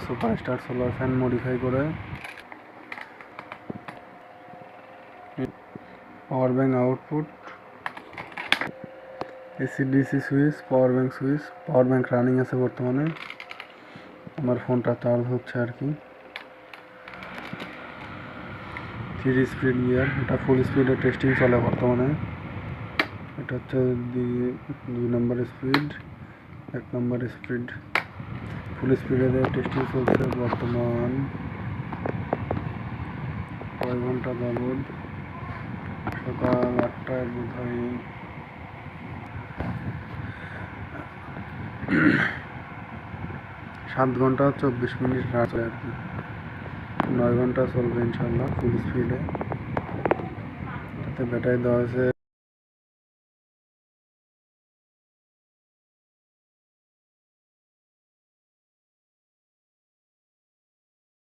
Super star solar fan modify করে। Power bank output, AC DC switch, power bank switch. Power bank running আছে বর্তমানে, আমার ফোনটা charge হচ্ছে আর কি। 3 স্পিড গিয়ার, এটা ফুল স্পিডে টেস্টিং চলে বর্তমানে। এটা হচ্ছে 2 নম্বর স্পিড, 1 নম্বর স্পিড। ফুল স্পিডে টেস্টিং চলছে বর্তমান। কয় ঘন্টা যাবত? সকাল 8টায় বোধ হয় 7 ঘন্টা 24 মিনিট রাখবে আর কি। 9 ঘন্টা চলবে ইনশাল্লাহ ফুল স্পিডে। তাতে ব্যাটারি দেওয়া আছে